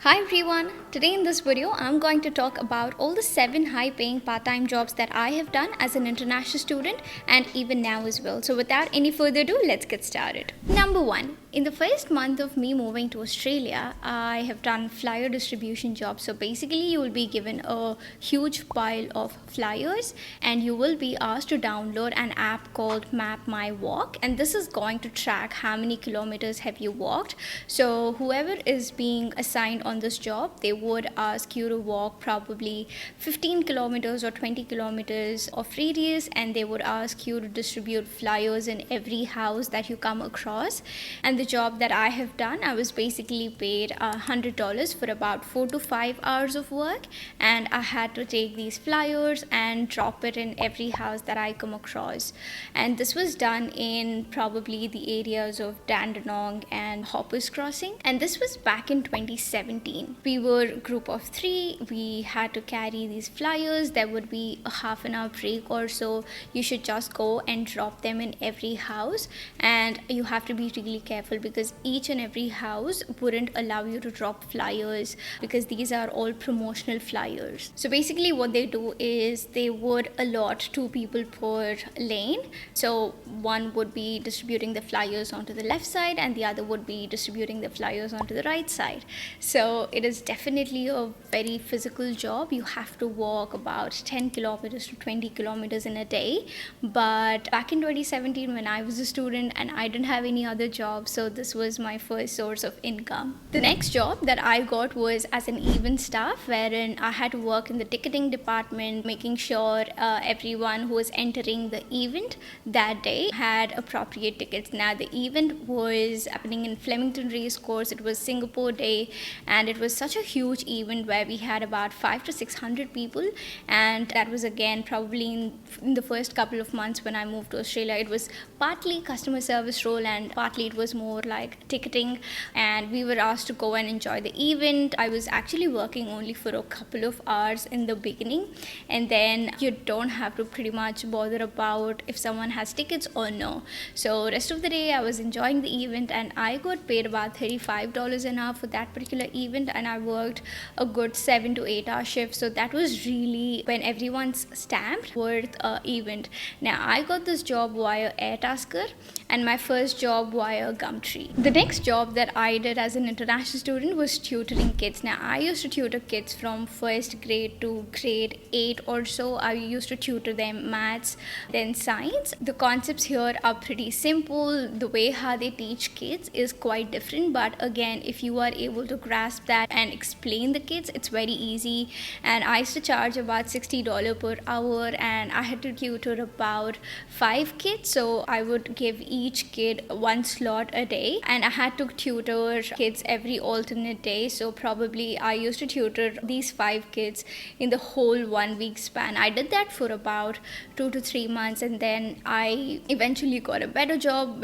Hi everyone, today in this video I'm going to talk about all the 7 high paying part-time jobs that I have done as an international student and even now as well. So without any further ado, let's get started. Number 1. In the first month of me moving to Australia, I have done flyer distribution jobs. So basically you will be given a huge pile of flyers and you will be asked to download an app called Map My Walk, and this is going to track how many kilometers have you walked. So whoever is being assigned on this job, they would ask you to walk probably 15 kilometers or 20 kilometers of radius, and they would ask you to distribute flyers in every house that you come across. And the job that I have done, I was basically paid $100 for about 4 to 5 hours of work, and I had to take these flyers and drop it in every house that I come across. And this was done in probably the areas of Dandenong and Hoppers Crossing, and this was back in 2017. We were a group of 3. We had to carry these flyers. There would be a half an hour break or so. You should just go and drop them in every house, and you have to be really careful because each and every house wouldn't allow you to drop flyers because these are all promotional flyers. So basically what they do is they would allot 2 people per lane. So one would be distributing the flyers onto the left side and the other would be distributing the flyers onto the right side. So it is definitely a very physical job. You have to walk about 10 kilometers to 20 kilometers in a day. But back in 2017 when I was a student and I didn't have any other job, so this was my first source of income. The next job that I got was as an event staff, wherein I had to work in the ticketing department, making sure everyone who was entering the event that day had appropriate tickets. Now the event was happening in Flemington Race Course. It was Singapore Day, and it was such a huge event where we had about 500 to 600 people, and that was again probably in the first couple of months when I moved to Australia. It was partly customer service role and partly it was more like ticketing, and we were asked to go and enjoy the event. I was actually working only for a couple of hours in the beginning, and then you don't have to pretty much bother about if someone has tickets or no. So rest of the day I was enjoying the event, and I got paid about $35 an hour for that particular event, and I worked a good 7 to 8 hour shift. So that was really when everyone's stamped worth event. Now I got this job via Airtasker and my first job via Gumtree. The next job that I did as an international student was tutoring kids. Now I used to tutor kids from first grade to grade 8 or so. I used to tutor them maths, then science. The concepts here are pretty simple. The way how they teach kids is quite different, but again, if you are able to grasp that and explain the kids, it's very easy. And I used to charge about $60 per hour, and I had to tutor about 5 kids. So I would give each kid 1 slot a day, and I had to tutor kids every alternate day. So probably I used to tutor these 5 kids in the whole 1 week span. I did that for about 2 to 3 months, and then I eventually got a better job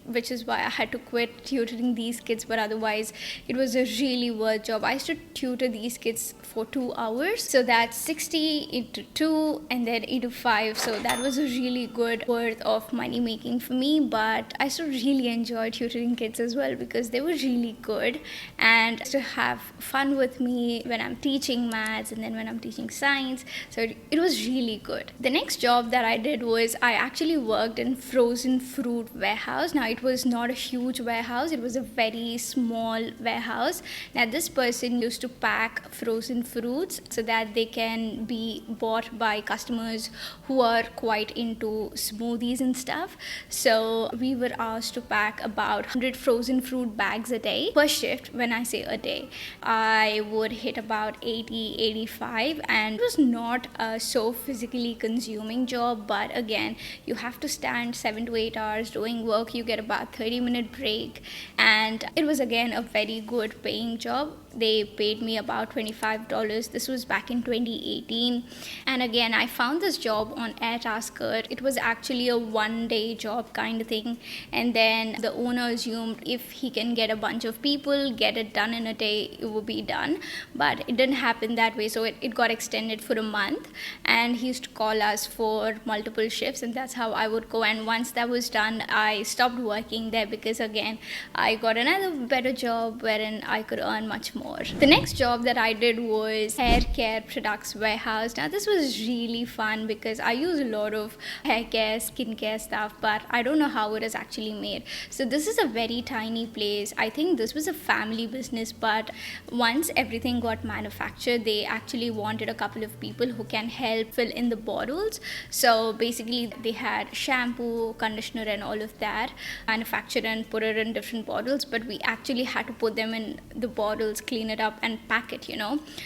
which is why I had to quit tutoring these kids. But otherwise it was a really worth job. I used to tutor these kids for 2 hours, so that's 60 into 2 and then into 5. So that was a really good worth of money making for me. But I still really enjoyed tutoring kids as well because they were really good and to have fun with me when I'm teaching maths and then when I'm teaching science. So it was really good. The next job that I did was I actually worked in frozen fruit warehouse. Now it was not a huge warehouse, it was a very small warehouse. Now this person used to pack frozen fruits so that they can be bought by customers who are quite into smoothies and stuff. So we were asked to pack about 100 frozen fruit bags a day per shift. When I say a day, I would hit about 80, 85, and it was not a so physically consuming job, but again, you have to stand 7 to 8 hours doing work. You get about 30-minute break, and it was again a very good paying job. They paid me about $25. This was back in 2018, and again I found this job on Airtasker. It was actually a 1-day job kind of thing, and then the owner assumed if he can get a bunch of people, get it done in a day, it will be done. But it didn't happen that way, so it got extended for a month, and he used to call us for multiple shifts, and that's how I would go. And once that was done, I stopped working there because again I got another better job wherein I could earn much more. The next job that I did was hair care products warehouse. Now this was really fun because I use a lot of hair care, skincare stuff, but I don't know how it is actually made. So this is a very tiny place. I think this was a family business, but once everything got manufactured, they actually wanted a couple of people who can help fill in the bottles. So basically they had shampoo, conditioner and all of that manufactured and put it in different bottles, but we actually had to put them in the bottles, clean it up and pack it,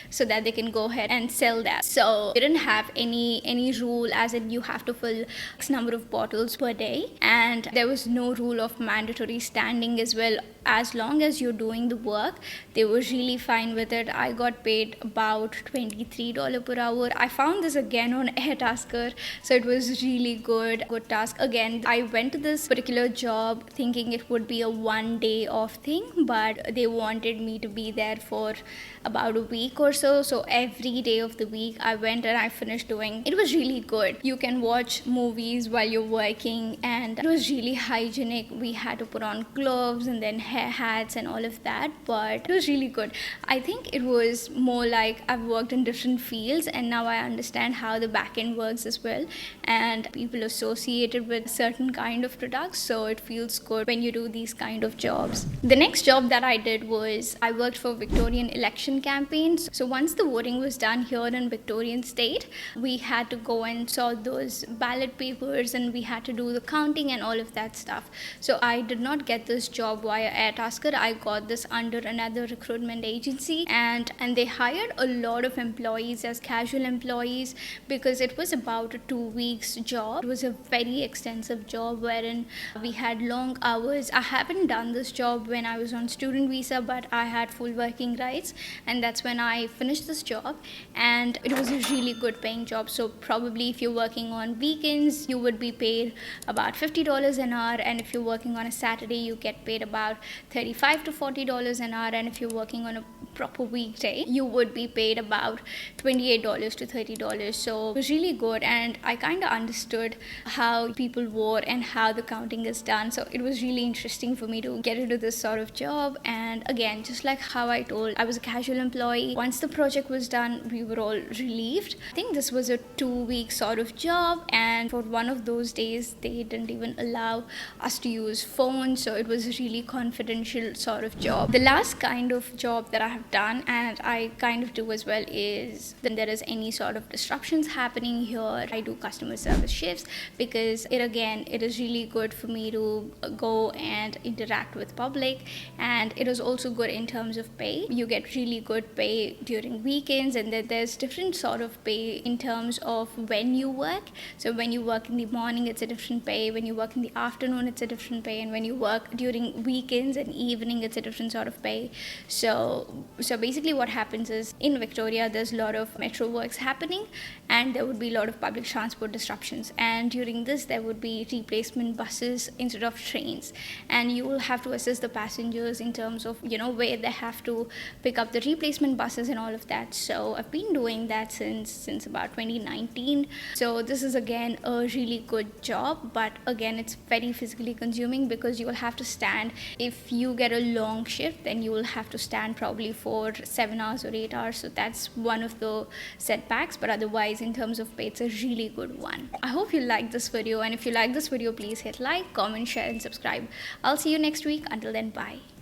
so that they can go ahead and sell that. So we didn't have any rule as in you have to fill X number of bottles per day, and there was no rule of mandatory standing as well. As long as you're doing the work, they were really fine with it. I got paid about $23 per hour. I found this again on Airtasker, so it was really good task. Again, I went to this particular job thinking it would be a one day off thing, but they wanted me to be there for about a week or so. So every day of the week I went and I finished doing. It was really good. You can watch movies while you're working, and it was really hygienic. We had to put on gloves and then hair hats and all of that, but it was really good. I think it was more like I've worked in different fields and now I understand how the back end works as well, and people associated with certain kind of products, so it feels good when you do these kind of jobs. The next job that I did was I worked for Victorian Election campaigns. So once the voting was done here in Victorian state, we had to go and sort those ballot papers and we had to do the counting and all of that stuff. So I did not get this job via Airtasker. I got this under another recruitment agency, and they hired a lot of employees as casual employees because it was about a 2 weeks job. It was a very extensive job wherein we had long hours. I haven't done this job when I was on student visa, but I had full working rights, and that's when I finished this job, and it was a really good paying job. So probably if you're working on weekends, you would be paid about $50 an hour, and if you're working on a Saturday, you get paid about $35 to $40 an hour, and if you're working on a proper weekday, you would be paid about $28 to $30. So it was really good, and I kind of understood how people vote and how the counting is done. So it was really interesting for me to get into this sort of job. And again, just like how I told, I was a casual employee. Once the project was done, we were all relieved. I think this was a 2-week sort of job, and for one of those days they didn't even allow us to use phones, so it was a really confidential sort of job. The last kind of job that I have done, and I kind of do as well, is when there is any sort of disruptions happening here, I do customer service shifts because it is really good for me to go and interact with public, and it is also good in terms of pay. You get really good pay during weekends, and then there's different sort of pay in terms of when you work. So when you work in the morning, it's a different pay. When you work in the afternoon, it's a different pay, and when you work during weekends and evening, it's a different sort of pay. So basically what happens is in Victoria there's a lot of metro works happening, and there would be a lot of public transport disruptions, and during this there would be replacement buses instead of trains, and you will have to assist the passengers in terms of where they have to pick up the replacement buses and all of that. So I've been doing that since about 2019. So this is again a really good job, but again it's very physically consuming because you will have to stand. If you get a long shift, then you will have to stand probably for 7 hours or 8 hours. So that's one of the setbacks, but otherwise in terms of pay, it's a really good one. I hope you liked this video, and if you like this video, please hit like, comment, share and subscribe. I'll see you next week. Until then, bye.